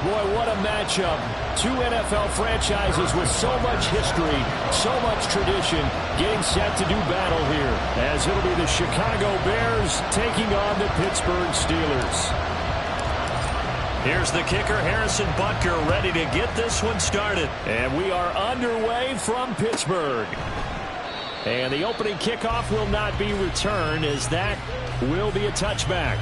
Boy, what a matchup. Two NFL franchises with so much history, so much tradition, getting set to do battle here, as it'll be the Chicago Bears taking on the Pittsburgh Steelers. Here's the kicker, Harrison Butker, ready to get this one started. And we are underway from Pittsburgh. And the opening kickoff will not be returned, as that will be a touchback.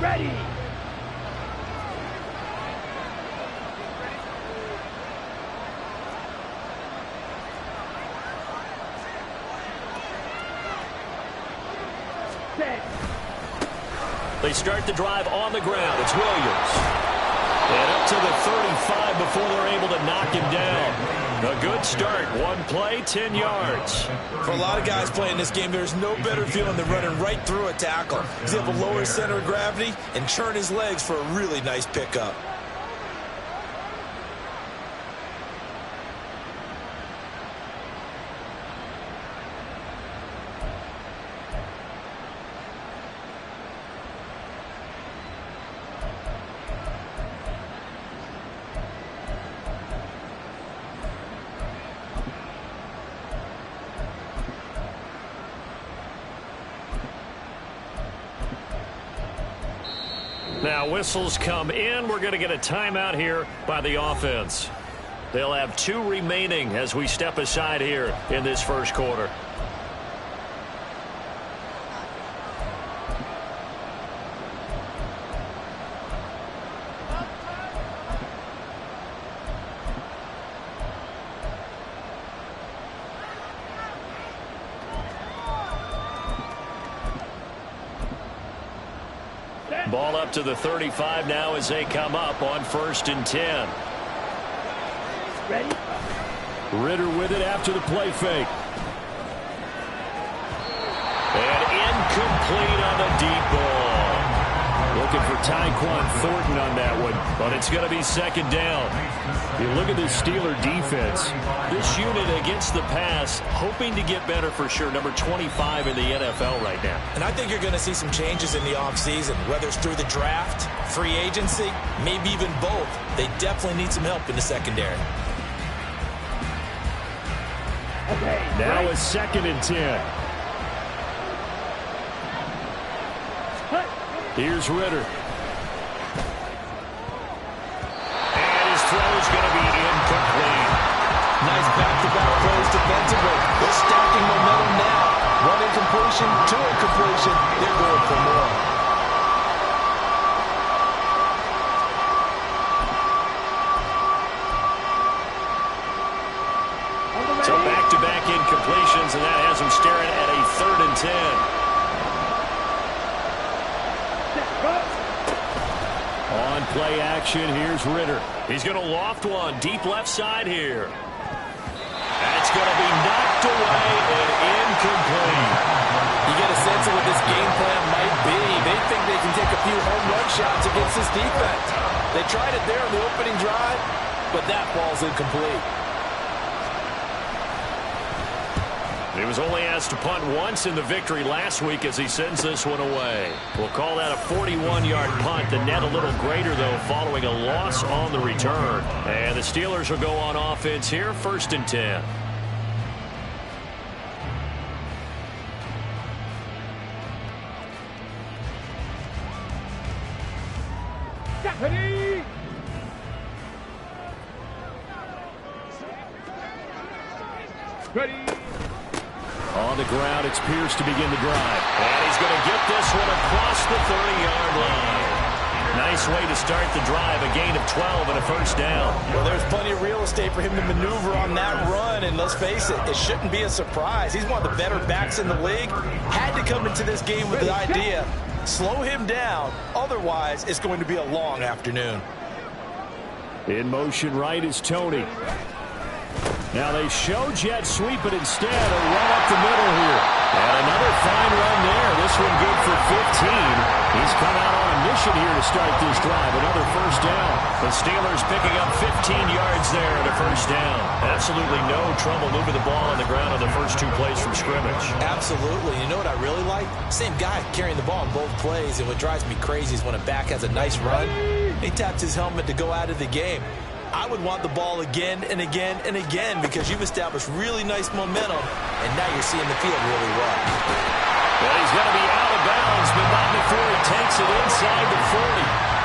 Ready. They start the drive on the ground. It's Williams. And up to the 35 before they're able to knock him down. A good start. One play, 10 yards. For a lot of guys playing this game, there's no better feeling than running right through a tackle. He's able to lower his center of gravity and churn his legs for a really nice pickup. Now whistles come in. We're going to get a timeout here by the offense. They'll have 2 remaining as we step aside here in this first quarter. Ball up to the 35 now as they come up on 1st and 10. Ready? Ritter with it after the play fake. And incomplete on the deep ball. Looking for Tyquan Thornton on that one, but it's going to be 2nd down. You look at this Steeler defense. This unit against the pass, hoping to get better for sure. Number 25 in the NFL right now. And I think you're going to see some changes in the offseason, whether it's through the draft, free agency, maybe even both. They definitely need some help in the secondary. Okay. Now it's 2nd and 10. Here's Ritter. And his throw is going to be incomplete. Nice back-to-back plays defensively. They're stacking momentum now. One incompletion, 2 incompletion. They're going for more. So back-to-back incompletions, and that has him staring at a 3rd and 10. On play action, here's Ritter. He's going to loft one deep left side here. That's going to be knocked away and incomplete. You get a sense of what this game plan might be. They think they can take a few home run shots against this defense. They tried it there on the opening drive, but that ball's incomplete. He was only asked to punt once in the victory last week as he sends this one away. We'll call that a 41-yard punt. The net a little greater, though, following a loss on the return. And the Steelers will go on offense here, 1st and 10. Ready? Ready? On the ground, it's Pierce to begin the drive. And he's going to get this one across the 30-yard line. Nice way to start the drive, a gain of 12 and a 1st down. Well, there's plenty of real estate for him to maneuver on that run, and let's face it, it shouldn't be a surprise. He's one of the better backs in the league. Had to come into this game with the idea, slow him down, otherwise it's going to be a long afternoon. In motion right is Tony. Now they show jet sweep, but instead a run up the middle here. fine run there. This one good for 15. He's come out on a mission here to start this drive. Another first down. The Steelers picking up 15 yards there at a first down. Absolutely no trouble moving the ball on the ground on the first 2 plays from scrimmage. Absolutely. You know what I really like? Same guy carrying the ball in both plays, and what drives me crazy is when a back has a nice run, he taps his helmet to go out of the game. I would want the ball again and again and again because you've established really nice momentum, and now you're seeing the field really well. Well, he's going to be out of bounds, but not before he takes it inside the 40.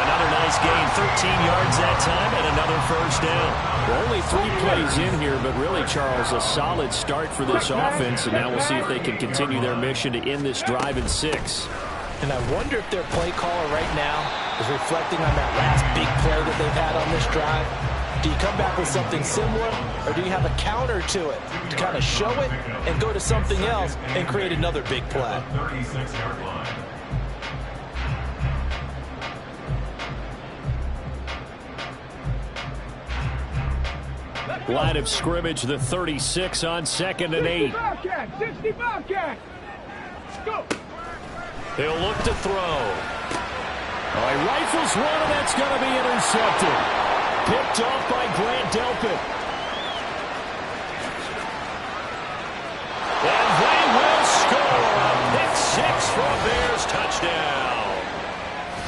Another nice gain, 13 yards that time, and another first down. Well, only 3 plays in here, but really, Charles, a solid start for this offense, and now we'll see if they can continue their mission to end this drive in 6. And I wonder if their play caller right now is reflecting on that last big play that they've had on this drive. Do you come back with something similar, or do you have a counter to it to kind of show it and go to something else and create another big play? Line of scrimmage, the 36 on 2nd and 8. 60 Bobcat. Go. He'll look to throw. Oh, he rifles one, and that's going to be intercepted. Picked off by Grant Delpit. And they will score a pick 6 for a Bears touchdown.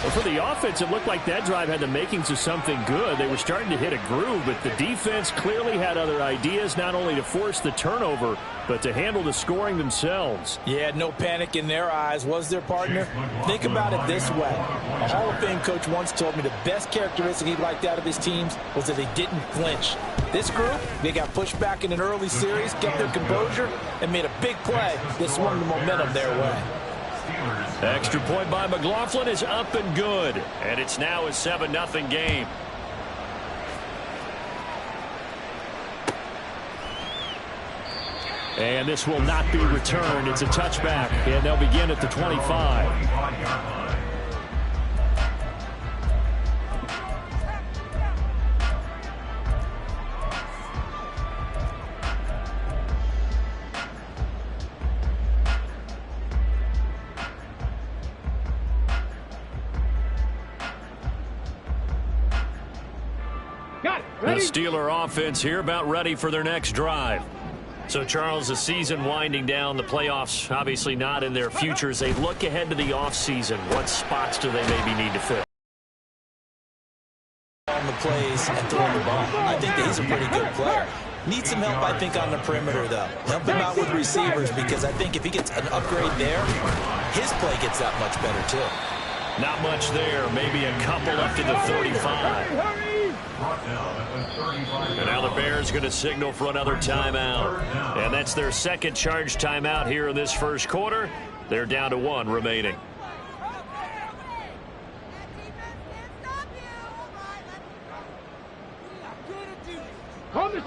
Well, for the offense, it looked like that drive had the makings of something good. They were starting to hit a groove, but the defense clearly had other ideas, not only to force the turnover, but to handle the scoring themselves. Yeah, no panic in their eyes, was their partner? Think about it this way. A Hall of Fame coach once told me the best characteristic he liked out of his teams was that they didn't flinch. This group, they got pushed back in an early series, kept their composure, and made a big play that swung the momentum their way. Extra point by McLaughlin is up and good. And it's now a 7-0 game. And this will not be returned. It's a touchback, and they'll begin at the 25. The Steeler offense here about ready for their next drive. So, Charles, the season winding down, the playoffs obviously not in their futures. They look ahead to the offseason. What spots do they maybe need to fill? On the plays and throwing the ball. I think that he's a pretty good player. Needs some help, I think, on the perimeter, though. Help him out with receivers because I think if he gets an upgrade there, his play gets that much better, too. Not much there. Maybe a couple up to the 35. And now the Bears going to signal for another timeout. And that's their second charge timeout here in this first quarter. They're down to 1 remaining.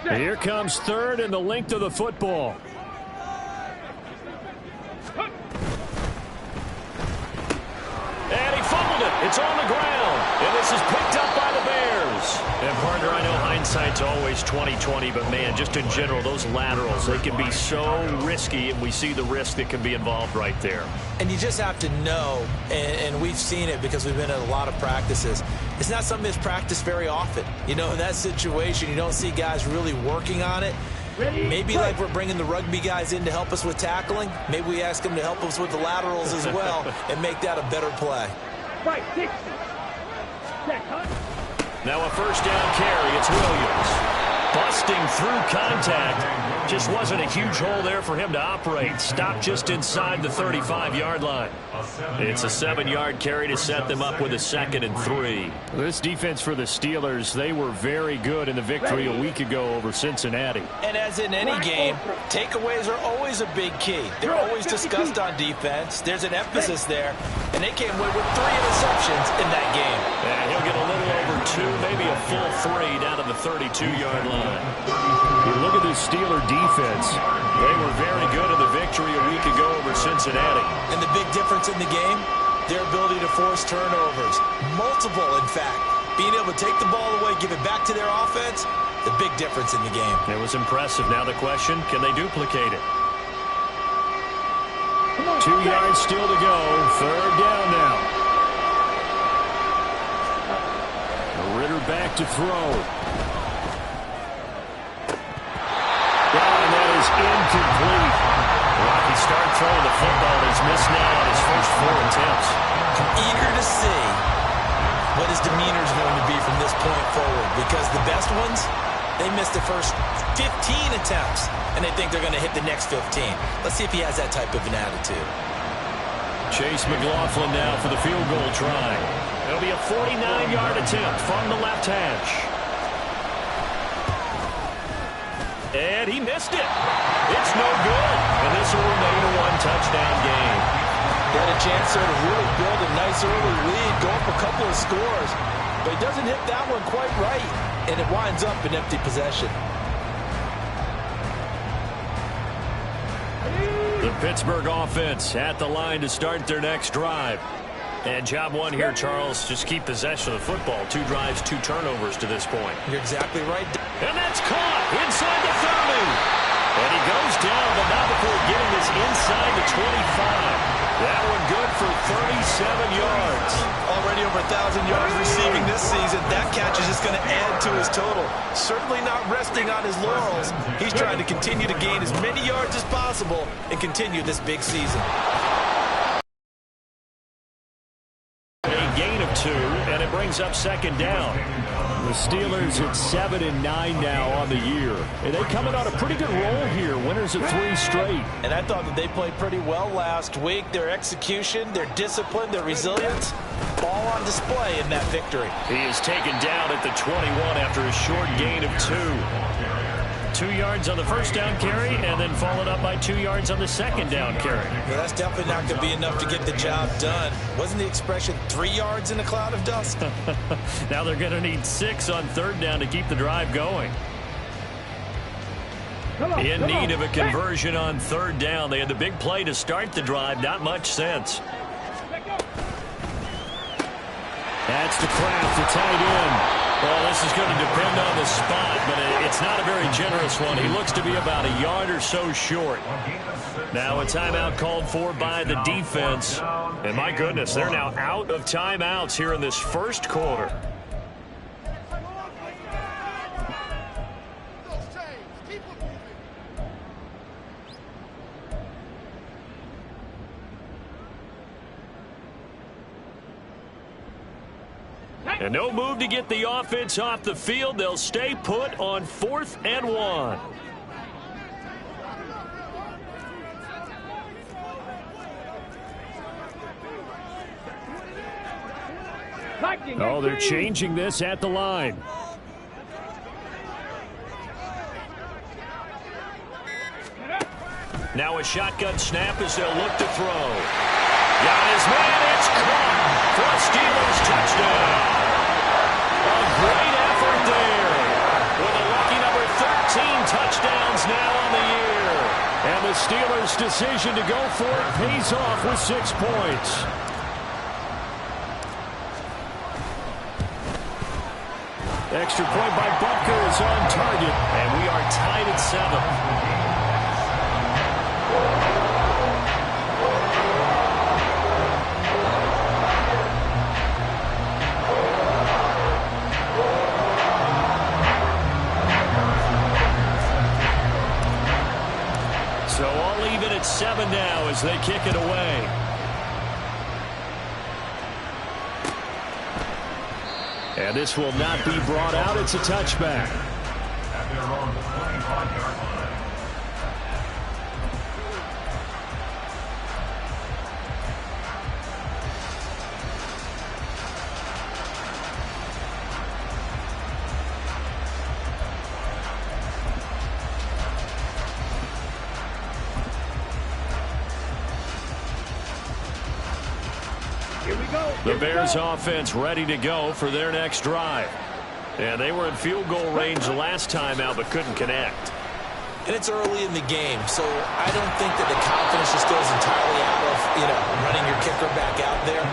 Here comes 3rd and the length of the football. And he fumbled it. It's on the ground. And this is picked up by the Bears. And, partner, I know hindsight's always 20/20, but, man, just in general, those laterals, they can be so risky, and we see the risk that can be involved right there. And you just have to know, and we've seen it because we've been at a lot of practices, it's not something that's practiced very often. You know, in that situation, you don't see guys really working on it. Maybe like we're bringing the rugby guys in to help us with tackling, maybe we ask them to help us with the laterals as well and make that a better play. Right, 60. Now a first down carry. It's Williams. Busting through contact. Just wasn't a huge hole there for him to operate. Stopped just inside the 35-yard line. It's a 7-yard carry to set them up with a 2nd and 3. This defense for the Steelers, they were very good in the victory a week ago over Cincinnati. And as in any game, takeaways are always a big key. They're always discussed on defense. There's an emphasis there. And they came away with 3 interceptions in that game. And he'll get a little over 2, maybe a full 3 down to the 32-yard line. You look at this Steeler defense. They were very good in the victory a week ago over Cincinnati. And the big difference in the game, their ability to force turnovers. Multiple, in fact. Being able to take the ball away, give it back to their offense, the big difference in the game. It was impressive. Now the question, can they duplicate it? 2 yards still to go. Third down now. Ritter back to throw. And that is incomplete. Rocky started throwing the football. He's missed now on his first 4 attempts. I'm eager to see what his demeanor is going to be from this point forward, because the best ones, they missed the first 15 attempts, and they think they're going to hit the next 15. Let's see if he has that type of an attitude. Chase McLaughlin now for the field goal try. It'll be a 49-yard attempt from the left hash. And he missed it. It's no good. And this will remain a 1-touchdown game. He had a chance there to really build a nice early lead, go up a couple of scores, but he doesn't hit that one quite right, and it winds up an empty possession. The Pittsburgh offense at the line to start their next drive. And job one here, Charles, just keep possession of the football. 2 drives, 2 turnovers to this point. You're exactly right. And that's caught inside the 30. And he goes down, but not before getting this inside the 25. That one good for 37 yards. Already over 1,000 yards receiving this season. That catch is just going to add to his total. Certainly not resting on his laurels. He's trying to continue to gain as many yards as possible and continue this big season. A gain of 2, and it brings up second down. The Steelers at 7-9 now on the year. And they coming on a pretty good roll here. Winners of 3 straight. And I thought that they played pretty well last week. Their execution, their discipline, their resilience, all on display in that victory. He is taken down at the 21 after a short gain of 2. 2 yards on the first down carry, and then followed up by 2 yards on the second down carry. Yeah, that's definitely not going to be enough to get the job done. Wasn't the expression 3 yards in a cloud of dust? Now they're going to need 6 on third down to keep the drive going. In need of a conversion on third down. They had the big play to start the drive. Not much sense. That's to Kraft, the tight end. Well, this is going to depend on the spot, but it's not a very generous one. He looks to be about a yard or so short. Now a timeout called for by the defense. And my goodness, they're now out of timeouts here in this first quarter. And no move to get the offense off the field. They'll stay put on 4th and 1. Oh, they're changing this at the line. Now a shotgun snap as they'll look to throw. Got his man, it's caught for a Steelers touchdown. A great effort there. With a lucky number 13 touchdowns now on the year. And the Steelers' decision to go for it pays off with 6 points. Extra point by Butker is on target. And we are tied at 7. So all even at 7 now as they kick it away. And this will not be brought out. It's a touchback. The Bears offense ready to go for their next drive. And they were in field goal range the last time out but couldn't connect. And it's early in the game, so I don't think that the confidence just goes entirely out of, running your kicker back out there.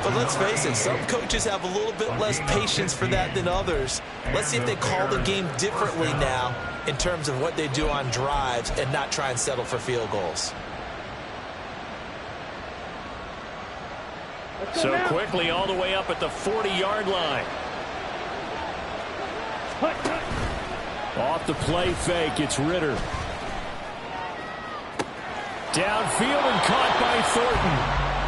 But let's face it, some coaches have a little bit less patience for that than others. Let's see if they call the game differently now in terms of what they do on drives and not try and settle for field goals. So quickly all the way up at the 40-yard line. Off the play fake, it's Ritter. Downfield and caught by Thornton.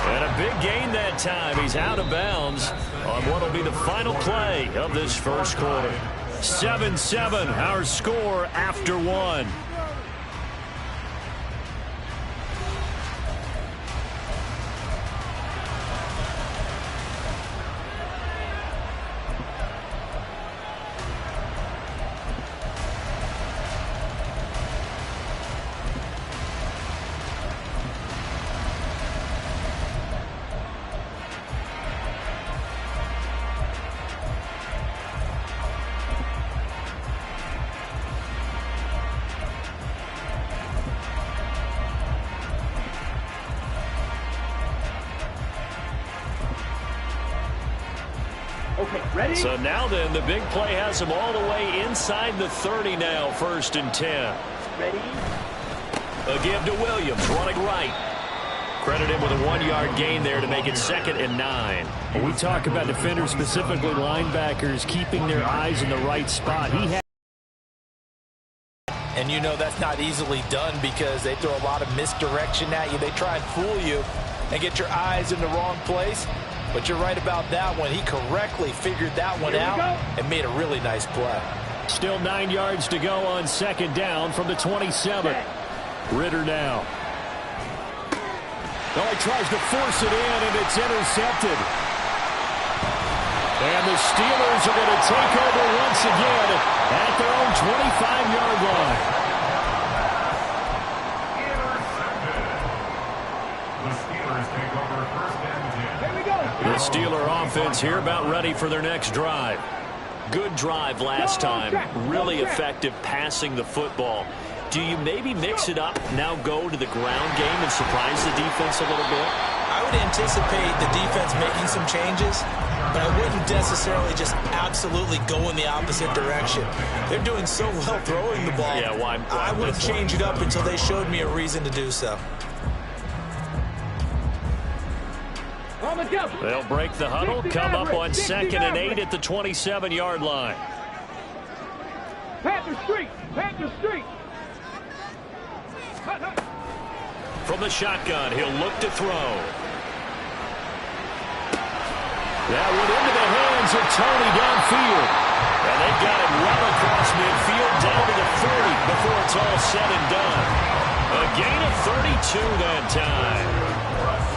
And a big gain that time. He's out of bounds on what will be the final play of this first quarter. 7-7, our score after one. So now then, the big play has him all the way inside the 30 now, 1st and 10. Ready? A give to Williams, running right. Credit him with a 1-yard gain there to make it 2nd and 9. When we talk about defenders, specifically linebackers, keeping their eyes in the right spot. He had. And you know that's not easily done because they throw a lot of misdirection at you. They try and fool you and get your eyes in the wrong place. But you're right about that one. He correctly figured that one out and made a really nice play. Still 9 yards to go on 2nd down from the 27. Ritter now. Oh, he tries to force it in, and it's intercepted. And the Steelers are going to take over once again at their own 25-yard line. The Steeler offense here about ready for their next drive. Good drive last time. Really effective passing the football. Do you maybe mix it up, now go to the ground game and surprise the defense a little bit? I would anticipate the defense making some changes, but I wouldn't necessarily just absolutely go in the opposite direction. They're doing so well throwing the ball. Yeah, why I wouldn't change it up until they showed me a reason to do so. They'll break the huddle, come up on 2nd and 8 at the 27-yard line. Panther Street! Panther Street! From the shotgun, he'll look to throw. That went into the hands of Tony downfield. And they've got it well across midfield down to the 40 before it's all said and done. A gain of 32 that time.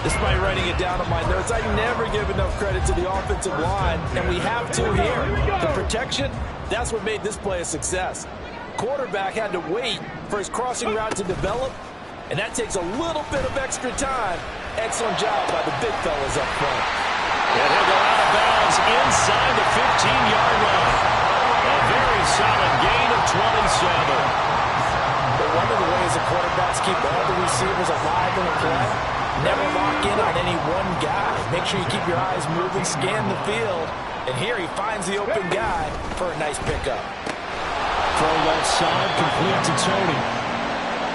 This is my writing it down on my notes. I never give enough credit to the offensive line, and we have to here. The protection, that's what made this play a success. Quarterback had to wait for his crossing route to develop, and that takes a little bit of extra time. Excellent job by the big fellas up front. And he'll go out of bounds inside the 15-yard line. A very solid gain of 27. But one of the ways the quarterbacks keep all the receivers alive in the play, never lock in on any one guy. Make sure you keep your eyes moving, scan the field, and here he finds the open guy for a nice pickup. Throw left side, complete to Tony.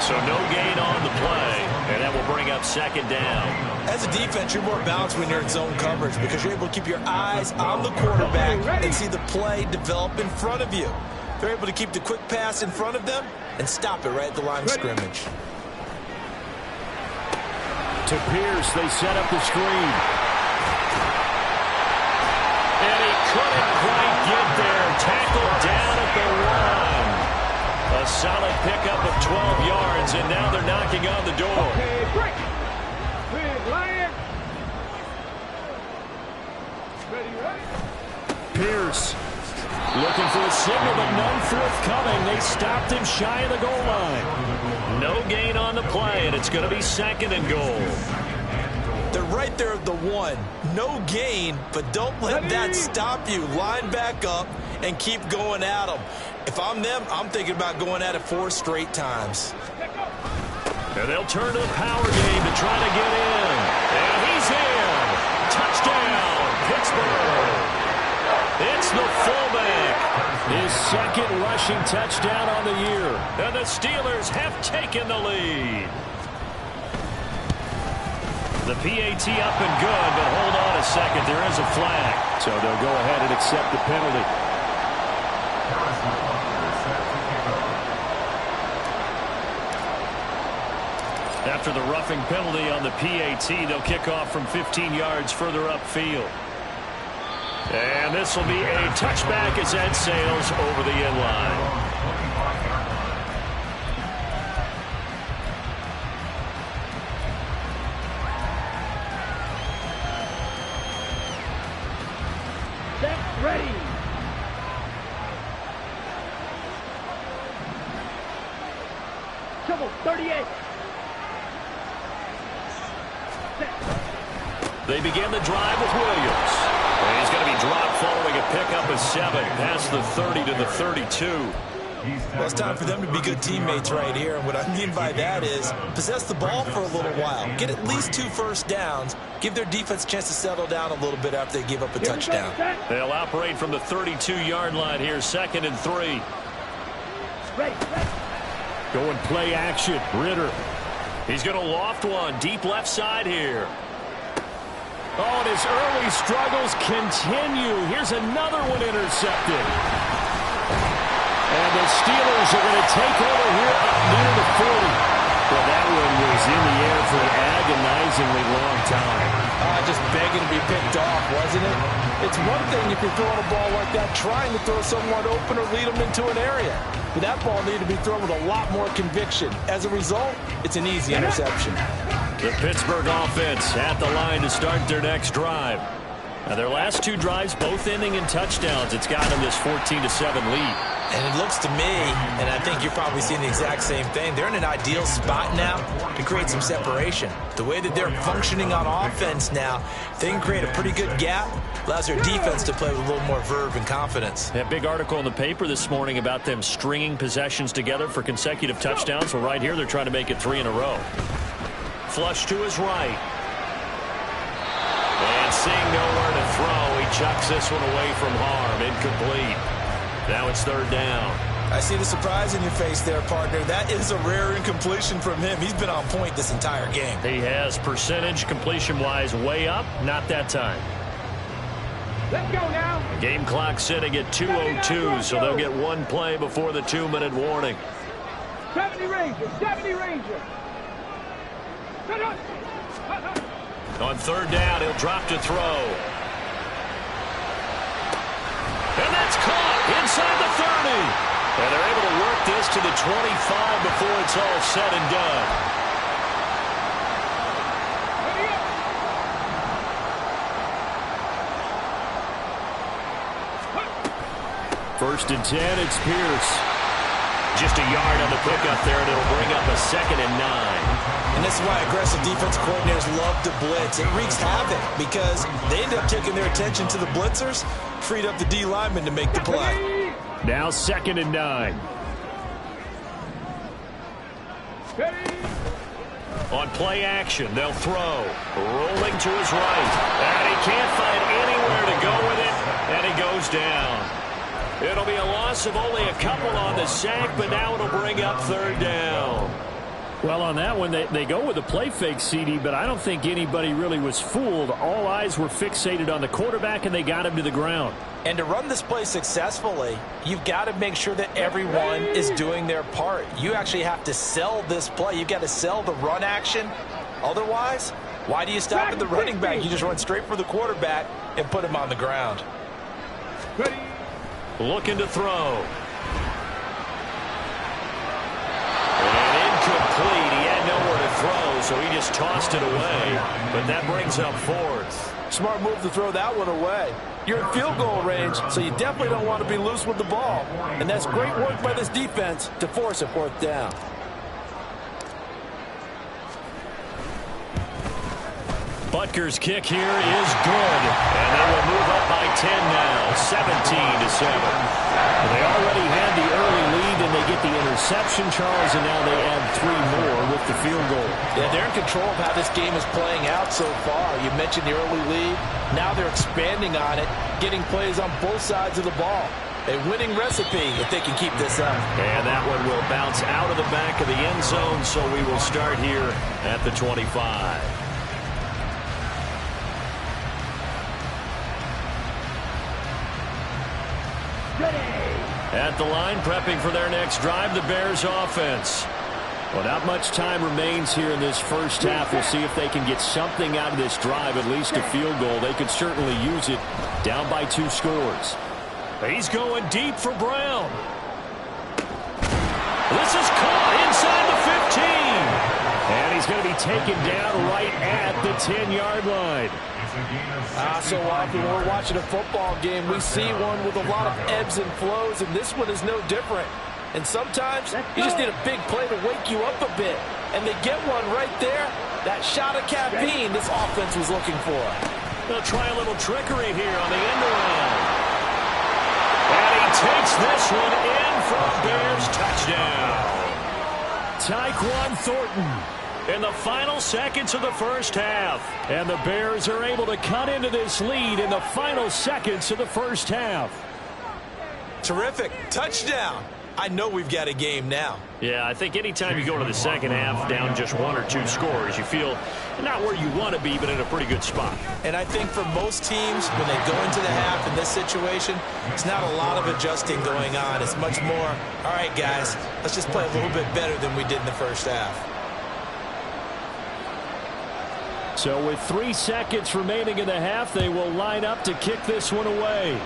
So no gain on the play, and that will bring up 2nd down. As a defense, you're more balanced when you're in zone coverage because you're able to keep your eyes on the quarterback and see the play develop in front of you. They're able to keep the quick pass in front of them and stop it right at the line of scrimmage. To Pierce, they set up the screen. And he couldn't quite get there. Tackled down at the 1. A solid pickup of 12 yards, and now they're knocking on the door. Okay, break. Big lion. Ready? Pierce looking for a signal, but none forthcoming. They stopped him shy of the goal line. No gain on the play, and it's going to be 2nd and goal. They're right there at the 1. No gain, but don't let that stop you. Line back up and keep going at them. If I'm them, I'm thinking about going at it 4 straight times. And they'll turn to the power game to try to get in. And he's in. Touchdown, Pittsburgh. It's the fullback. His 2nd rushing touchdown on the year. And the Steelers have taken the lead. The PAT up and good, but hold on a second. There is a flag. So they'll go ahead and accept the penalty. After the roughing penalty on the PAT, they'll kick off from 15 yards further upfield. And this will be a touchback as that sails over the end line. Set, ready. Trouble, 38. They begin the drive with Williams. And he's going to be dropped following a pickup of 7 past the 30 to the 32. Well, it's time for them to be good teammates right here. And what I mean by that is possess the ball for a little while. Get at least 2 first downs. Give their defense a chance to settle down a little bit after they give up a touchdown. They'll operate from the 32-yard line here, 2nd and 3. Ready. Going play action. Ritter. He's going to loft one deep left side here. Oh, and his early struggles continue. Here's another one intercepted. And the Steelers are going to take over here up near the 40. Well, that one was in the air for an agonizingly long time. Just begging to be picked off, wasn't it? It's one thing if you're throwing a ball like that, trying to throw someone open or lead them into an area. But that ball needed to be thrown with a lot more conviction. As a result, it's an easy interception. The Pittsburgh offense at the line to start their next drive. Now, their last 2 drives, both ending in touchdowns. It's got them this 14-7 lead. And it looks to me, and I think you're probably seeing the exact same thing, they're in an ideal spot now to create some separation. The way that they're functioning on offense now, they can create a pretty good gap. Allows their defense to play with a little more verve and confidence. That big article in the paper this morning about them stringing possessions together for consecutive touchdowns. Well, right here, they're trying to make it 3 in a row. Flush to his right. And seeing nowhere to throw, he chucks this one away from harm. Incomplete. Now it's 3rd down. I see the surprise in your face there, partner. That is a rare incompletion from him. He's been on point this entire game. He has percentage completion-wise way up. Not that time. Let's go now. Game clock sitting at 2:02, so they'll get 1 play before the 2-minute warning. 70 Rangers, 70 Rangers. On 3rd down, he'll drop to throw. And that's caught inside the 30. And they're able to work this to the 25 before it's all said and done. First and 10, it's Pierce. Just a yard on the pickup there, and it'll bring up a 2nd and 9. And this is why aggressive defense coordinators love to blitz. It wreaks havoc because they end up taking their attention to the blitzers, freed up the D lineman to make the play. Now 2nd and 9. On play action, they'll throw. Rolling to his right. And he can't find anywhere to go with it, and he goes down. It'll be a loss of only a couple on the sack, but now it'll bring up 3rd down. Well, on that one, they go with a play fake, CD, but I don't think anybody really was fooled. All eyes were fixated on the quarterback, and they got him to the ground. And to run this play successfully, you've got to make sure that everyone is doing their part. You actually have to sell this play. You've got to sell the run action. Otherwise, why do you stop at the running back? You just run straight for the quarterback and put him on the ground. Ready. Looking to throw. And incomplete. He had nowhere to throw, so he just tossed it away. But that brings up 4th. Smart move to throw that one away. You're in field goal range, so you definitely don't want to be loose with the ball. And that's great work by this defense to force a 4th down. Butker's kick here is good. And they will move up by 10 now, 17-7. They already had the early lead, and they get the interception, Charles, and now they add 3 more with the field goal. Yeah, they're in control of how this game is playing out so far. You mentioned the early lead. Now they're expanding on it, getting plays on both sides of the ball. A winning recipe if they can keep this up. And that one will bounce out of the back of the end zone, so we will start here at the 25. At the line, prepping for their next drive, the Bears offense. Well, not much time remains here in this first half. We'll see if they can get something out of this drive, at least a field goal. They could certainly use it, down by 2 scores. He's going deep for Brown. This is caught inside the 15. And he's going to be taken down right at the 10-yard line. So often when we're watching a football game, we see one with a lot of ebbs and flows, and this one is no different. And sometimes you just need a big play to wake you up a bit. And they get one right there. That shot of caffeine this offense was looking for. They'll try a little trickery here on the end around. And he takes this one in for a Bears touchdown. Tyquan Thornton in the final seconds of the first half. And the Bears are able to cut into this lead in the final seconds of the first half. Terrific. Touchdown. I know we've got a game now. Yeah, I think anytime you go into the second half down just 1 or 2 scores, you feel not where you want to be, but in a pretty good spot. And I think for most teams, when they go into the half in this situation, it's not a lot of adjusting going on. It's much more, all right, guys, let's just play a little bit better than we did in the first half. So with 3 seconds remaining in the half, they will line up to kick this one away.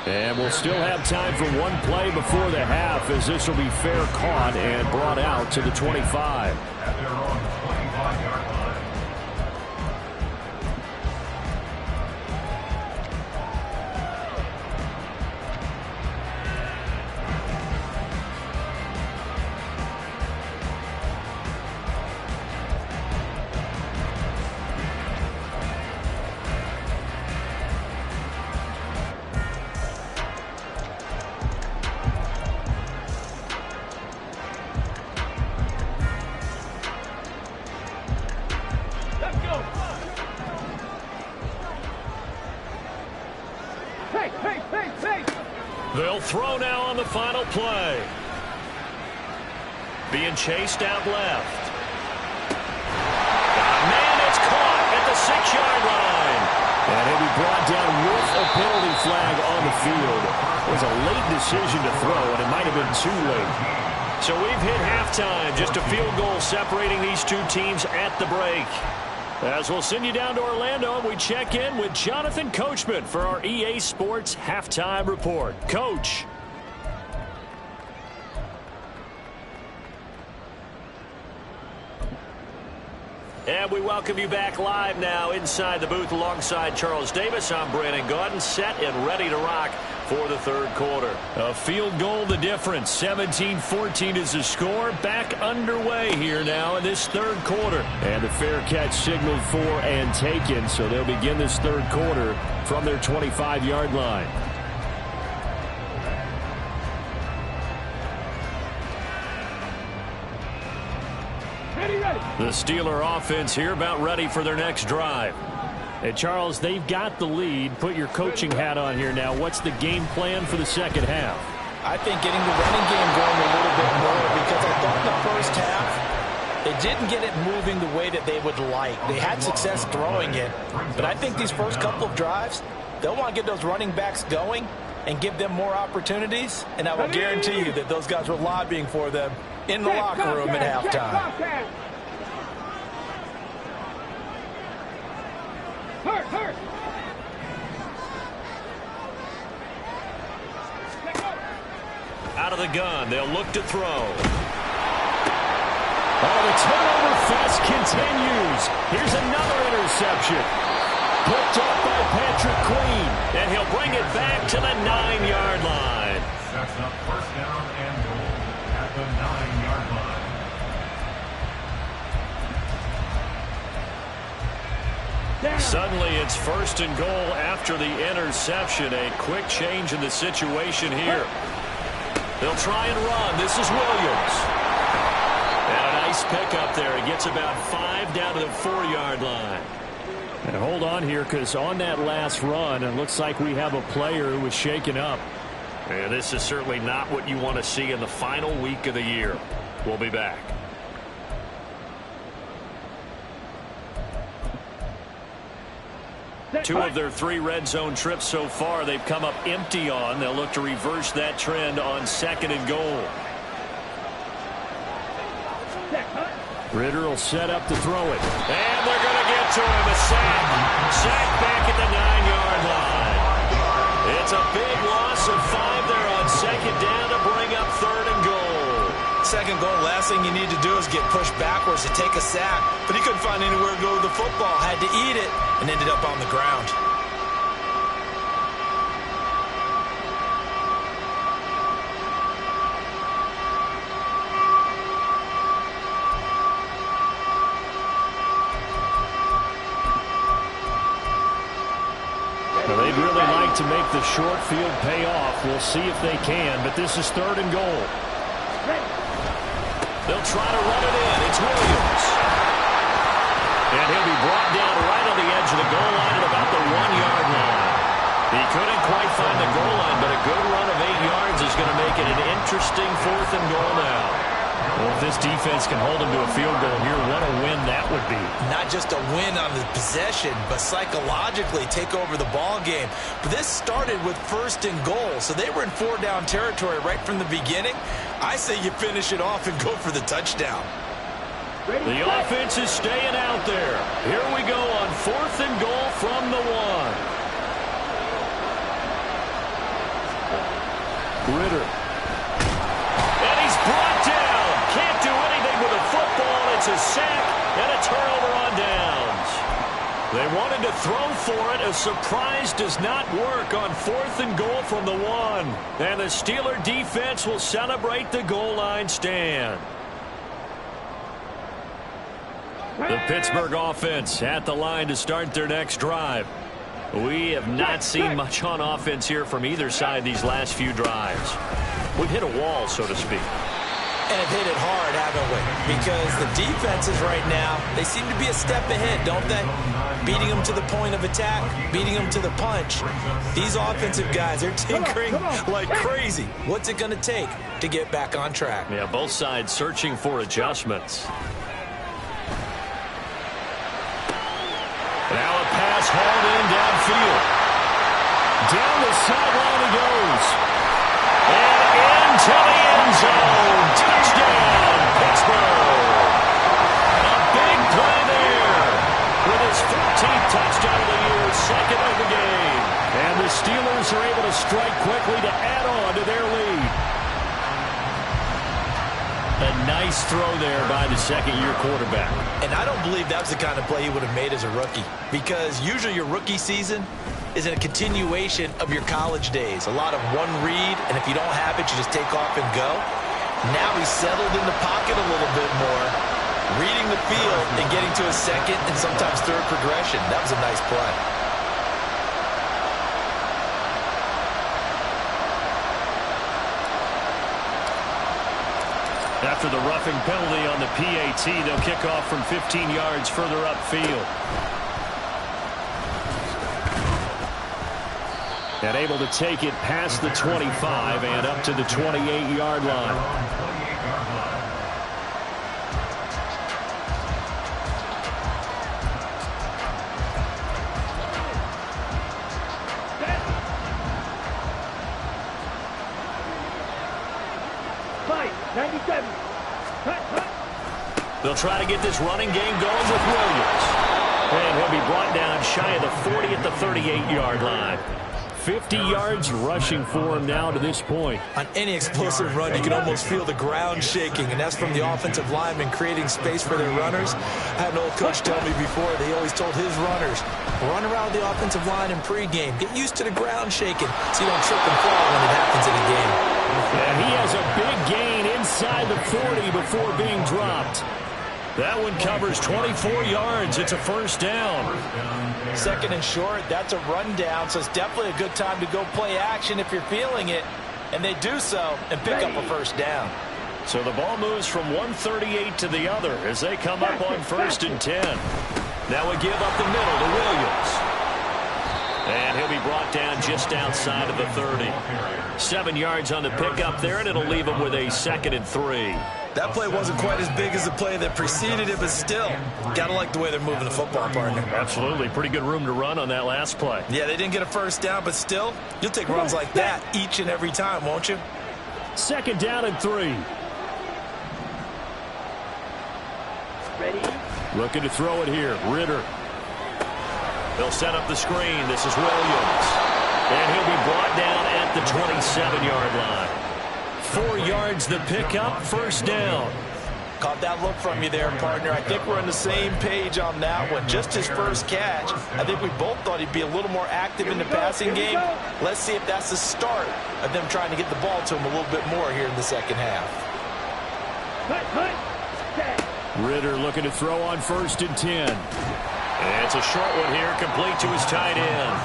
And we'll still have time for one play before the half, as this will be fair caught and brought out to the 25. At their own 25-yard line. They'll throw now on the final play. Being chased out left. Man, it's caught at the 6-yard line. And he'll be brought down with a penalty flag on the field. It was a late decision to throw, and it might have been too late. So we've hit halftime. Just a field goal separating these two teams at the break. As we'll send you down to Orlando, and we check in with Jonathan Coachman for our EA Sports Halftime Report. Coach. And we welcome you back live now inside the booth alongside Charles Davis. I'm Brandon Gaudin, set and ready to rock for the third quarter. A field goal the difference. 17-14 is the score. Back underway here now in this third quarter. And the fair catch signaled for and taken, so they'll begin this third quarter from their 25-yard line. The Steeler offense here about ready for their next drive. Hey, Charles, they've got the lead. Put your coaching hat on here now. What's the game plan for the second half? I think getting the running game going a little bit more, because I thought in the first half they didn't get it moving the way that they would like. They had success throwing it, but I think these first couple of drives, they'll want to get those running backs going and give them more opportunities, and I will guarantee you that those guys were lobbying for them in the locker room at halftime. Hurt. Out of the gun, they'll look to throw. Oh, the turnover fest continues. Here's another interception. Picked up by Patrick Queen, and he'll bring it back to the 9-yard line. Sets up first down and goal at the 9-yard line. Suddenly it's first and goal after the interception. A quick change in the situation here. They'll try and run. This is Williams. And a nice pickup there. He gets about 5 down to the 4-yard line. And hold on here, because on that last run, it looks like we have a player who was shaken up. And this is certainly not what you want to see in the final week of the year. We'll be back. 2 of their 3 red zone trips so far, they've come up empty on. They'll look to reverse that trend on 2nd and goal. Ritter will set up to throw it. And they're going to get to him. A sack. Sack back at the 9-yard line. It's a big loss of 5 there on 2nd down to bring up 3rd and goal. 2nd goal, last thing you need to do is get pushed backwards to take a sack. But he couldn't find anywhere to go with the football. Had to eat it and ended up on the ground. They'd really like to make the short field pay off. We'll see if they can, but this is 3rd and goal. They'll try to run it in. It's Williams. And he'll be brought down right on the edge of the goal line at about the 1-yard line. He couldn't quite find the goal line, but a good run of 8 yards is going to make it an interesting 4th and goal now. Well, if this defense can hold them to a field goal here, what a win that would be. Not just a win on the possession, but psychologically take over the ball game. But this started with 1st and goal, so they were in 4-down territory right from the beginning. I say you finish it off and go for the touchdown. The offense is staying out there. Here we go on 4th and goal from the 1. Ritter. And he's brought down. Can't do anything with a football. It's a sack and a turnover on downs. They wanted to throw for it. A surprise does not work on 4th and goal from the 1. And the Steeler defense will celebrate the goal line stand. The Pittsburgh offense at the line to start their next drive. We have not seen much on offense here from either side these last few drives. We've hit a wall, so to speak. And have hit it hard, haven't we? Because the defenses right now, they seem to be a step ahead, don't they? Beating them to the point of attack, beating them to the punch. These offensive guys are tinkering like crazy. What's it going to take to get back on track? Yeah, both sides searching for adjustments. Now a pass hauled in downfield. Down the sideline he goes. And into the end zone. Touchdown, Pittsburgh. A big play there. With his 14th touchdown of the year, 2nd of the game. And the Steelers are able to strike quickly to add on to their lead. A nice throw there by the 2nd-year quarterback. And I don't believe that was the kind of play he would have made as a rookie. Because usually your rookie season is a continuation of your college days. A lot of one read, and if you don't have it, you just take off and go. Now he's settled in the pocket a little bit more, reading the field and getting to a 2nd and sometimes 3rd progression. That was a nice play. After the roughing penalty on the PAT, they'll kick off from 15 yards further upfield. And able to take it past the 25 and up to the 28-yard line. Fight, 97. They'll try to get this running game going with Williams. And he'll be brought down shy of the 40 at the 38-yard line. 50 yards rushing for him now to this point. On any explosive run, you can almost feel the ground shaking, and that's from the offensive linemen creating space for their runners. I had an old coach tell me before, they always told his runners, run around the offensive line in pregame. Get used to the ground shaking so you don't trip and fall when it happens in a game. And he has a big gain inside the 40 before being dropped. That one covers 24 yards. It's a 1st down. 2nd and short, that's a rundown, so it's definitely a good time to go play action if you're feeling it. And they do so and pick up a 1st down. So the ball moves from 138 to the other as they come up on 1st and 10. Now we give up the middle to Williams. And he'll be brought down just outside of the 30. 7 yards on the pickup there, and it'll leave him with a 2nd and 3. That play wasn't quite as big as the play that preceded it, but still, got to like the way they're moving the football, partner. Absolutely. Pretty good room to run on that last play. Yeah, they didn't get a first down, but still, you'll take runs like that each and every time, won't you? 2nd down and 3. Ready? Looking to throw it here. Ritter. They'll set up the screen. This is Williams. And he'll be brought down at the 27-yard line. 4 yards the pickup, 1st down. Caught that look from you there, partner. I think we're on the same page on that one. Just his first catch. I think we both thought he'd be a little more active in the passing game. Let's see if that's the start of them trying to get the ball to him a little bit more here in the second half. Ritter looking to throw on 1st and 10. And it's a short one here, complete to his tight end.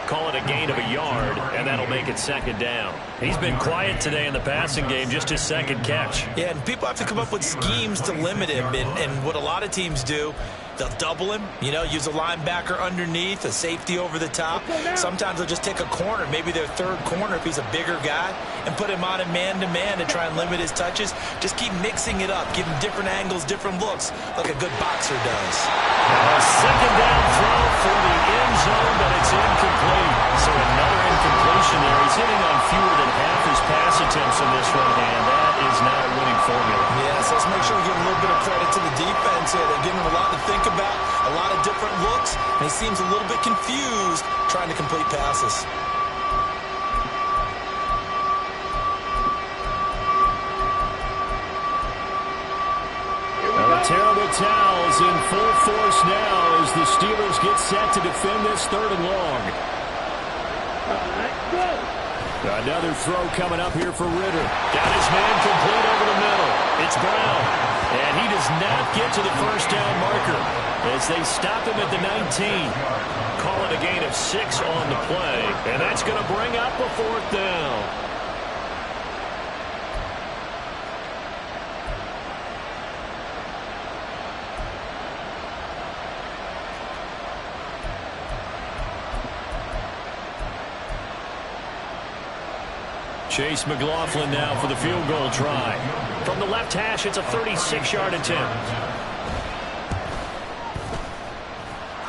Call it a gain of a yard, and that'll make it 2nd down. He's been quiet today in the passing game, just his 2nd catch. Yeah, and people have to come up with schemes to limit him, and what a lot of teams do, they'll double him, you know, use a linebacker underneath, a safety over the top. Sometimes they'll just take a corner, maybe their 3rd corner if he's a bigger guy, and put him on a man-to-man to try and limit his touches. Just keep mixing it up, give him different angles, different looks, like a good boxer does. A 2nd down throw for the end zone, but it's incomplete. So another incompletion there. He's hitting on fewer than half his pass attempts in this one, and that is not a winning formula. Yes, let's make sure we give a little bit of credit to the defense here. They're giving him a lot to think about, a lot of different looks, and he seems a little bit confused trying to complete passes. The terrible towels in full force now as the Steelers get set to defend this 3rd and long. Another throw coming up here for Ritter. Got his man complete over the middle. It's Brown. And he does not get to the 1st down marker as they stop him at the 19. Call it a gain of 6 on the play. And that's going to bring up a 4th down. Chase McLaughlin now for the field goal try. From the left hash, it's a 36-yard attempt.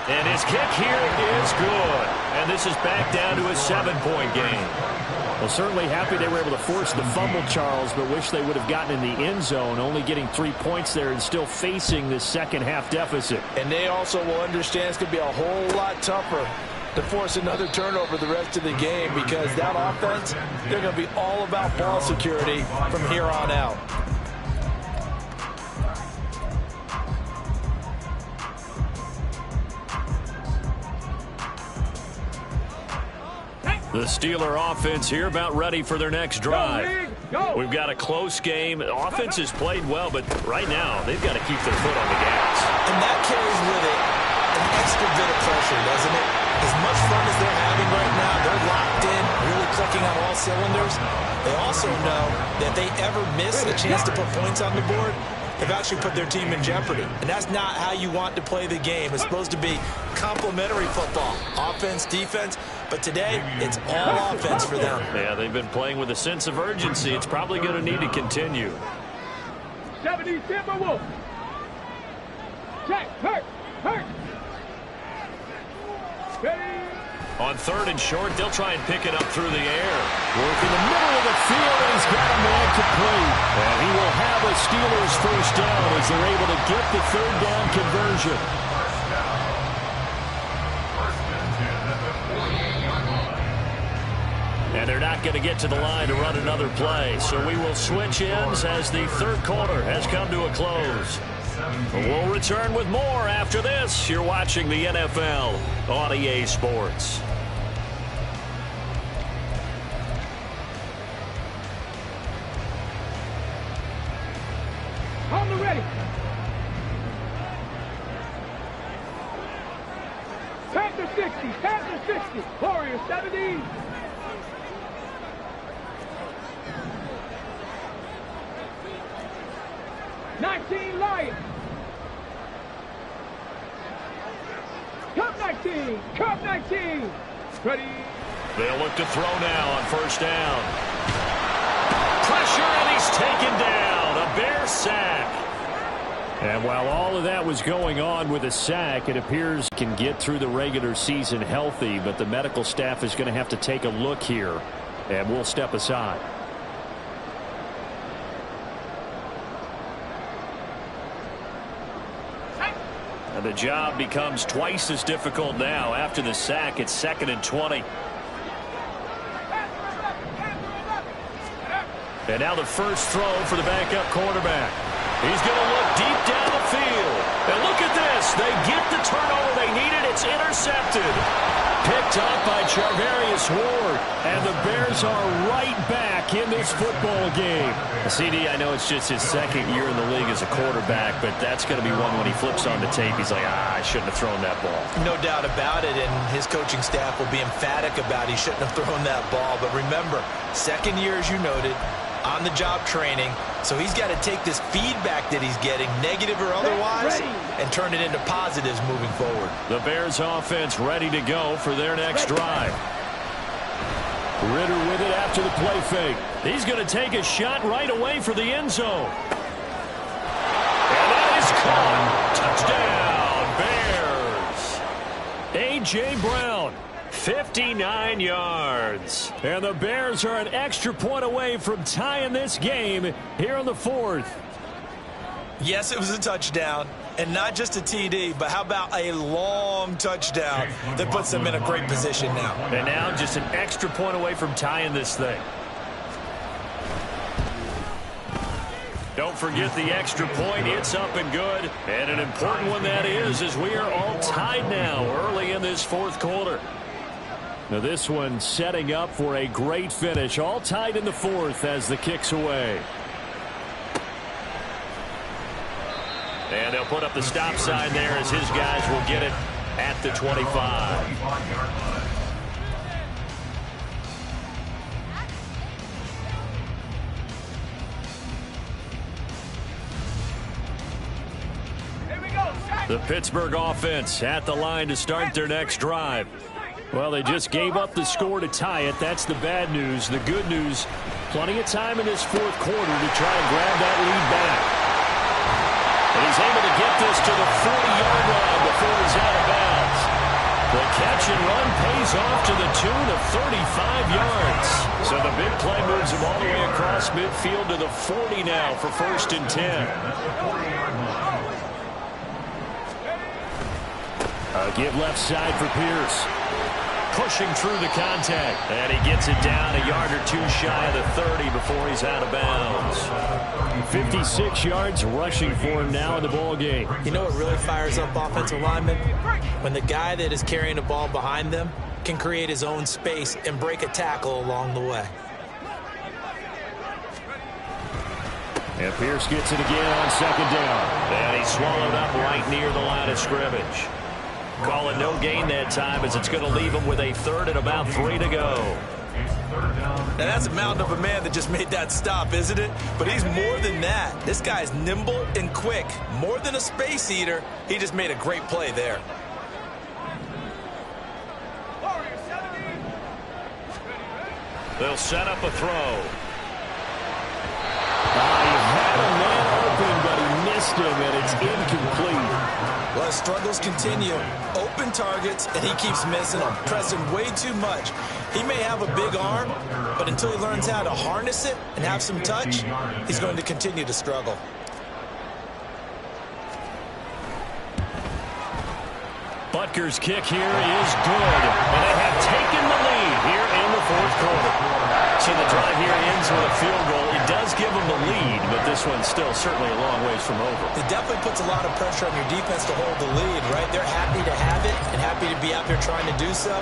And his kick here is good. And this is back down to a 7-point game. Well, certainly happy they were able to force the fumble, Charles, but wish they would have gotten in the end zone, only getting 3 points there and still facing this second-half deficit. And they also will understand it's going to be a whole lot tougher to force another turnover the rest of the game, because that offense, they're going to be all about ball security from here on out. The Steeler offense here about ready for their next drive. We've got a close game. The offense has played well, but right now they've got to keep their foot on the gas. And that carries with it an extra bit of pressure, doesn't it? As much fun as they're having right now, they're locked in, really clicking on all cylinders. They also know that if they ever miss a chance to put points on the board, they've actually put their team in jeopardy. And that's not how you want to play the game. It's supposed to be complementary football, offense, defense. But today, it's all offense for them. Yeah, they've been playing with a sense of urgency. It's probably going to need to continue. 70 Timberwolves. Check, hurt. Ready. On 3rd and short, they'll try and pick it up through the air. Work in the middle of the field, and he's got a man complete. And he will have a Steelers 1st down as they're able to get the 3rd down conversion. And they're not going to get to the line to run another play. So we will switch ends as the 3rd quarter has come to a close. We'll return with more after this. You're watching the NFL on EA Sports. On the ready. Panther 60. Warriors 70. Lions. Come now. 19. Curve 19. Ready. They'll look to throw now on first down. Pressure, and he's taken down. A Bear sack. And while all of that was going on with a sack, it appears he can get through the regular season healthy, but the medical staff is going to have to take a look here, and we'll step aside. And the job becomes twice as difficult now. After the sack, it's 2nd and 20. And now the first throw for the backup quarterback. He's going to look deep down the field. And look at this. They get the turnover they needed. It's intercepted. Picked up by Charvarius Ward. And the Bears are right back in this football game. CD, I know it's just his second year in the league as a quarterback, but that's going to be one when he flips on the tape. He's like, I shouldn't have thrown that ball. No doubt about it, and his coaching staff will be emphatic about he shouldn't have thrown that ball. But remember, second year, as you noted, on-the-job training, so he's got to take this feedback that he's getting, negative or otherwise, and turn it into positives moving forward. The Bears offense ready to go for their next drive. Ritter with it after the play fake. He's going to take a shot right away for the end zone. And that is caught. Touchdown, Bears. A.J. Brown, 59 yards. And the Bears are an extra point away from tying this game here in the fourth. Yes, it was a touchdown, and not just a TD, but how about a long touchdown that puts them in a great position now. And now just an extra point away from tying this thing. Don't forget the extra point. It's up and good. And an important one that is, as we are all tied now early in this fourth quarter. Now this one setting up for a great finish. All tied in the fourth as the kick's away. And they'll put up the stop sign there as his guys will get it at the 25. The Pittsburgh offense at the line to start their next drive. Well, they just gave up the score to tie it. That's the bad news. The good news, plenty of time in this fourth quarter to try and grab that lead back. And he's able to get this to the 40-yard line before he's out of bounds. The catch and run pays off to the tune of 35 yards. So the big play moves him all the way across midfield to the 40 now for 1st and 10. A give left side for Pierce. Pushing through the contact. And he gets it down a yard or two shy of the 30 before he's out of bounds. 56 yards rushing for him now in the ball game. You know what really fires up offensive linemen? When the guy that is carrying the ball behind them can create his own space and break a tackle along the way. And Pierce gets it again on 2nd down. And he's swallowed up right near the line of scrimmage. Call it no gain that time as it's going to leave him with a 3rd and about 3 to go. Now that's a mountain of a man that just made that stop, isn't it? But he's more than that. This guy's nimble and quick. More than a space eater, he just made a great play there. They'll set up a throw. He had a man open, but he missed him, and it's incomplete. Well, his struggles continue. Open targets, and he keeps missing them, pressing way too much. He may have a big arm, but until he learns how to harness it and have some touch, he's going to continue to struggle. Butker's kick here is good, and they have taken the lead here in the fourth quarter. So the drive here ends with a field goal. It does give them the lead, but this one's still certainly a long ways from over. It definitely puts a lot of pressure on your defense to hold the lead, right? They're happy to have it and happy to be out there trying to do so.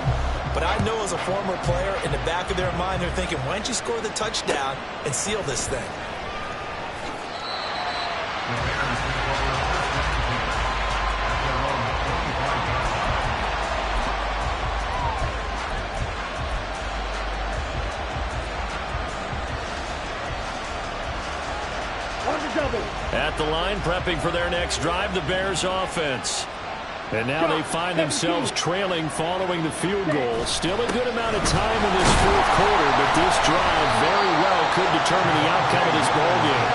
But I know as a former player, in the back of their mind, they're thinking, why don't you score the touchdown and seal this thing? On the double. At the line, prepping for their next drive, the Bears offense. And now they find themselves trailing following the field goal. Still a good amount of time in this fourth quarter, but this drive very well could determine the outcome of this ball game.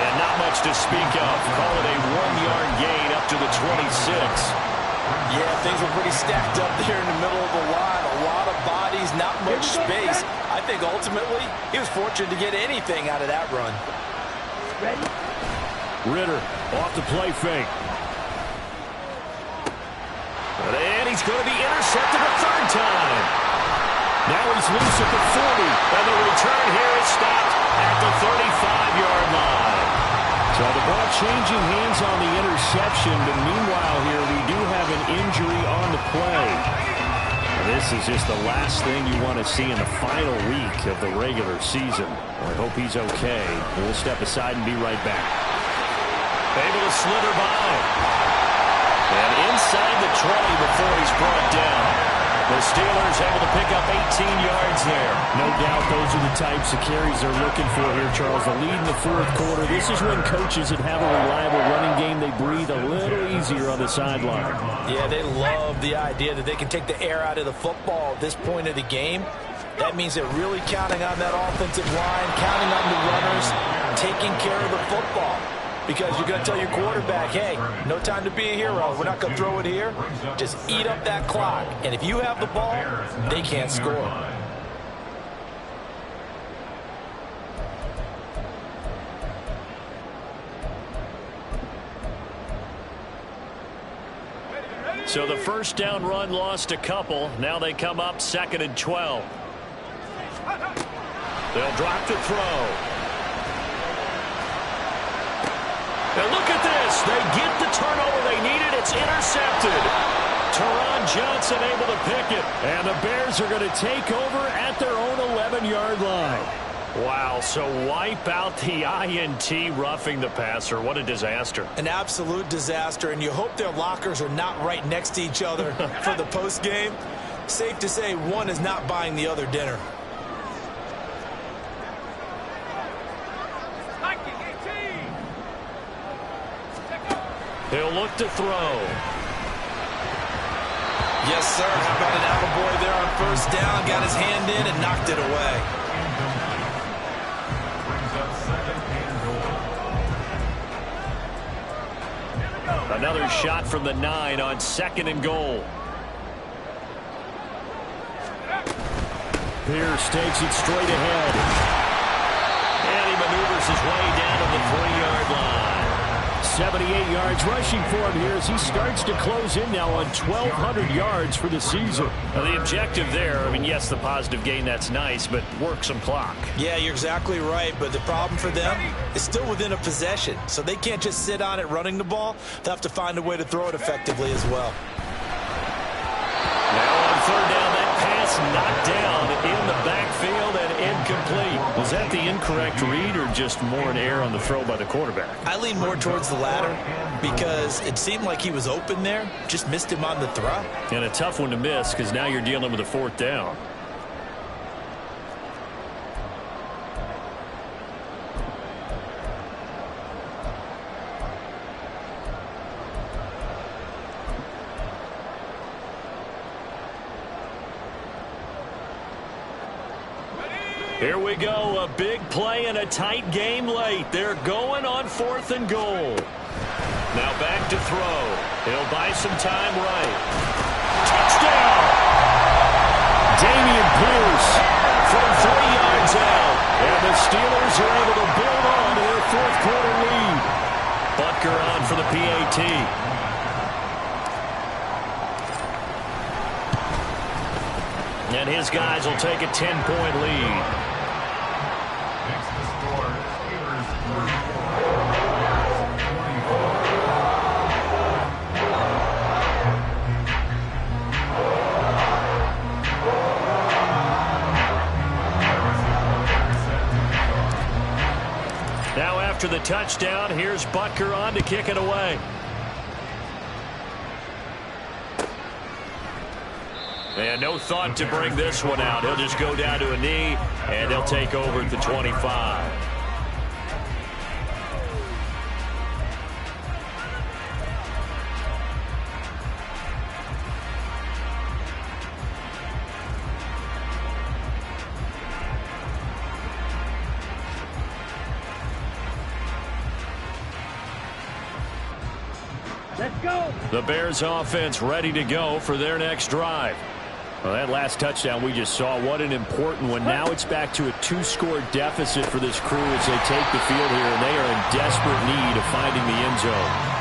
And not much to speak of. Call it a 1-yard gain up to the 26. Yeah, things were pretty stacked up there in the middle of the line. A lot of bodies, not much space. I think ultimately he was fortunate to get anything out of that run. Ready? Ritter off the play fake. And he's going to be intercepted a third time. Now he's loose at the 40. And the return here is stopped at the 35-yard line. So the ball changing hands on the interception, but meanwhile here we do have an injury on the play. This is just the last thing you want to see in the final week of the regular season. I hope he's okay. We'll step aside and be right back. Able to slither by. And inside the 20 before he's brought down. The Steelers able to pick up 18 yards there. No doubt those are the types of carries they're looking for here, Charles. The lead in the fourth quarter. This is when coaches that have a reliable running game, they breathe a little easier on the sideline. Yeah, they love the idea that they can take the air out of the football at this point of the game. That means they're really counting on that offensive line, counting on the runners, taking care of the football. Because you're going to tell your quarterback, hey, no time to be a hero. We're not going to throw it here. Just eat up that clock. And if you have the ball, they can't score. So the first down run lost a couple. Now they come up 2nd and 12. They'll drop the throw. And look at this. They get the turnover they needed. It's intercepted. Teron Johnson able to pick it. And the Bears are going to take over at their own 11-yard line. Wow, so wipe out the INT, roughing the passer. What a disaster. An absolute disaster, and you hope their lockers are not right next to each other for the postgame. Safe to say one is not buying the other dinner. He'll look to throw. Yes, sir. How about an attaboy there on first down? Got his hand in and knocked it away. Another shot from the 9 on 2nd and goal. Pierce takes it straight ahead. And he maneuvers his way down to the 3-yard line. 78 yards rushing for him here as he starts to close in now on 1,200 yards for the season. Now the objective there, I mean, yes, the positive gain, that's nice, but work some clock. Yeah, you're exactly right, but the problem for them is still within a possession, so they can't just sit on it running the ball. They'll have to find a way to throw it effectively as well. Now on third down, that pass knocked down in the backfield and incomplete. Was that the incorrect read or just more an error on the throw by the quarterback? I lean more towards the latter because it seemed like he was open there, just missed him on the throw. And a tough one to miss because now you're dealing with a 4th down. Here we go, a big play and a tight game late. They're going on 4th and goal. Now back to throw. He'll buy some time right. Touchdown! Dameon Pierce From 3 yards out. and the Steelers are able to build on to their fourth quarter lead. Butker on for the PAT. And his guys will take a 10-point lead. Makes the score Steelers 34. Now after the touchdown, here's Butker on to kick it away. And no thought to bring this one out. He'll just go down to a knee, and they'll take over at the 25. go. The Bears offense ready to go for their next drive. Well, that last touchdown we just saw, what an important one. Now it's back to a 2-score deficit for this crew as they take the field here, and they are in desperate need of finding the end zone.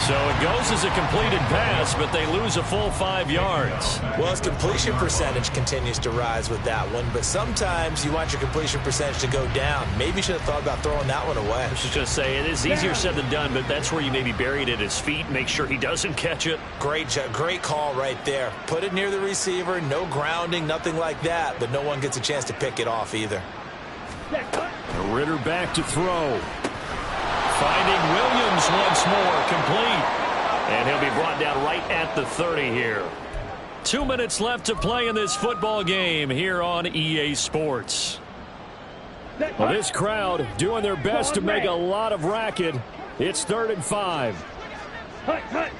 So it goes as a completed pass, but they lose a full 5 yards. Well, his completion percentage continues to rise with that one, but sometimes you want your completion percentage to go down. Maybe you should have thought about throwing that one away. I was just going to say, it is easier said than done, but that's where you maybe bury it at his feet, make sure he doesn't catch it. Great call right there. Put it near the receiver, no grounding, nothing like that, but no one gets a chance to pick it off either. Ritter back to throw. Finding Williams once more, complete. And he'll be brought down right at the 30 here. 2 minutes left to play in this football game here on EA Sports. Well, this crowd doing their best to make a lot of racket. It's 3rd and 5. Hut.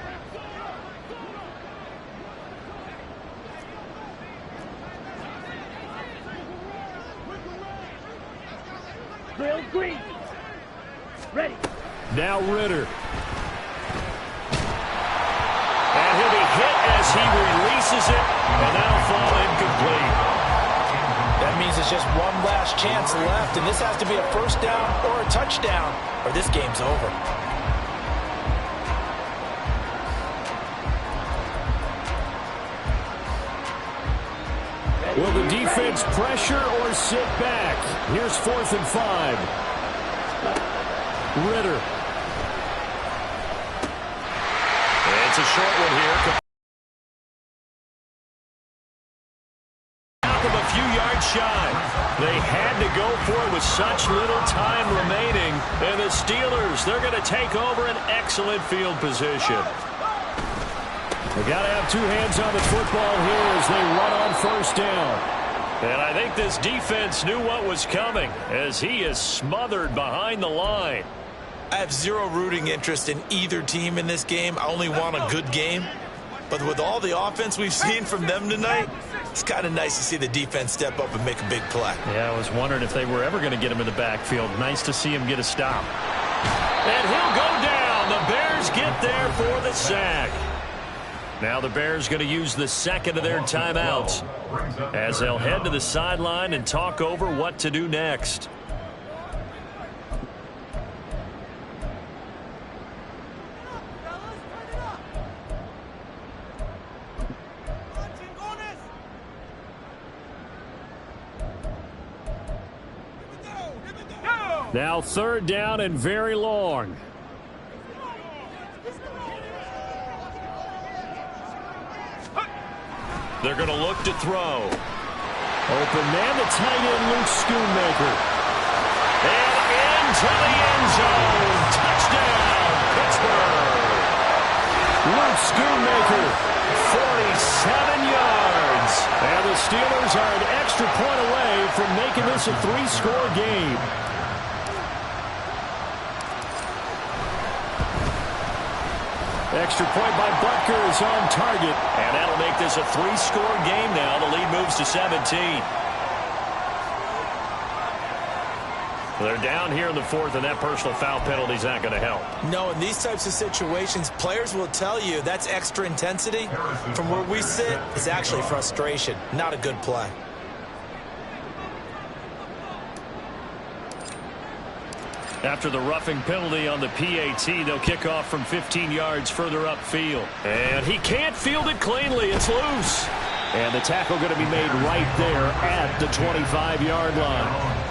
Real green. Ready. Now Ritter. And he'll be hit as he releases it, and that'll fall incomplete. That means it's just one last chance left, and this has to be a first down or a touchdown, or this game's over. Will the defense pressure or sit back? Here's 4th and 5. Ritter. It's a short one here. Out of a few yards shy. They had to go for it with such little time remaining. And the Steelers, they're going to take over an excellent field position. They got to have 2 hands on the football here as they run on 1st down. And I think this defense knew what was coming as he is smothered behind the line. I have zero rooting interest in either team in this game. I only want a good game. But with all the offense we've seen from them tonight, it's kind of nice to see the defense step up and make a big play. Yeah, I was wondering if they were ever going to get him in the backfield. Nice to see him get a stop. And he'll go down. The Bears get there for the sack. Now the Bears going to use the second of their timeouts as they'll head to the sideline and talk over what to do next. Now 3rd down and very long. They're going to look to throw. Open man, the tight end, Luke Schoonmaker. And into the end zone. Touchdown, Pittsburgh. Luke Schoonmaker, 47 yards. And the Steelers are an extra point away from making this a 3-score game. Extra point by Butker is on target. And that'll make this a 3-score game now. The lead moves to 17. They're down here in the 4th, and that personal foul penalty is not going to help. No, in these types of situations, players will tell you that's extra intensity. From where we sit, it's actually frustration. Not a good play. After the roughing penalty on the PAT, they'll kick off from 15 yards further upfield. And he can't field it cleanly. It's loose. And the tackle going to be made right there at the 25-yard line.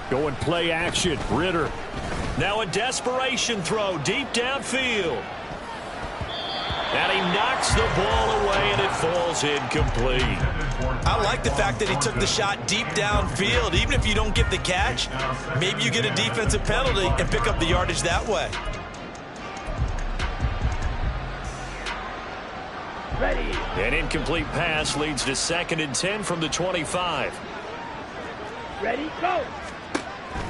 Going play action. Ritter. Now a desperation throw deep downfield. And he knocks the ball away, and it falls incomplete. I like the fact that he took the shot deep downfield. Even if you don't get the catch, maybe you get a defensive penalty and pick up the yardage that way. Ready. An incomplete pass leads to 2nd and 10 from the 25. Ready, go.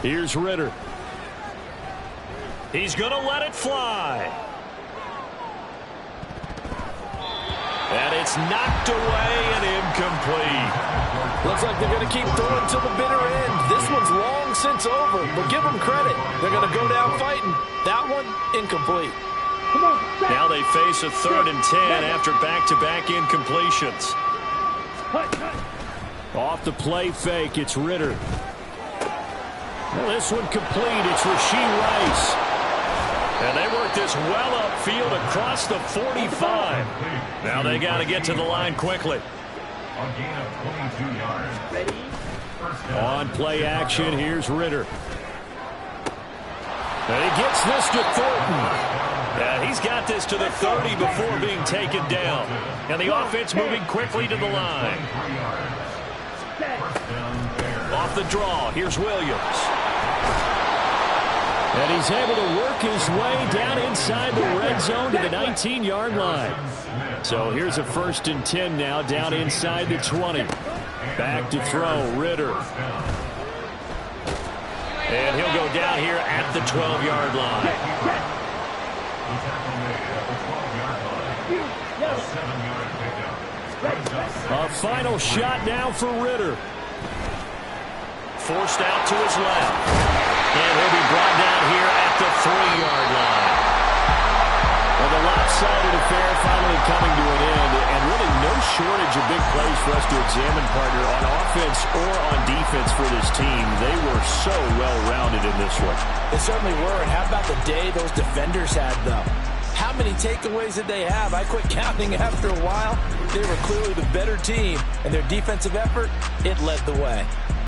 Here's Ritter. He's going to let it fly. it's knocked away and incomplete. Looks like they're going to keep throwing till the bitter end. This one's long since over, but give them credit. They're going to go down fighting. That one, incomplete. Come on, Now they face a 3rd and 10 after back-to-back incompletions. hut, hut. Off the play fake, it's Ritter. Well, this one complete. It's Rashee Rice. And they work this well upfield across the 45. Now they got to get to the line quickly. A gain of 22 yards. Ready, First down. On play action, here's Ritter. And he gets this to Thornton. Yeah, he's got this to the 30 before being taken down. And the offense moving quickly to the line. 3 yards. set. First down, Bears. Off the draw, here's Williams. And he's able to work his way down inside the red zone to the 19-yard line. So here's a 1st and 10 now, down inside the 20. Back to throw, Ritter. And he'll go down here at the 12-yard line. The tackle made at the 12-yard line. A 7-yard pickup. A final shot now for Ritter. Forced out to his left. And he'll be brought down here at the 3-yard line. Well, the lopsided affair finally coming to an end, and really no shortage of big plays for us to examine, partner, on offense or on defense for this team. They were so well-rounded in this one. They certainly were. And how about the day those defenders had, though? How many takeaways did they have? I quit counting after a while. They were clearly the better team, and their defensive effort, it led the way.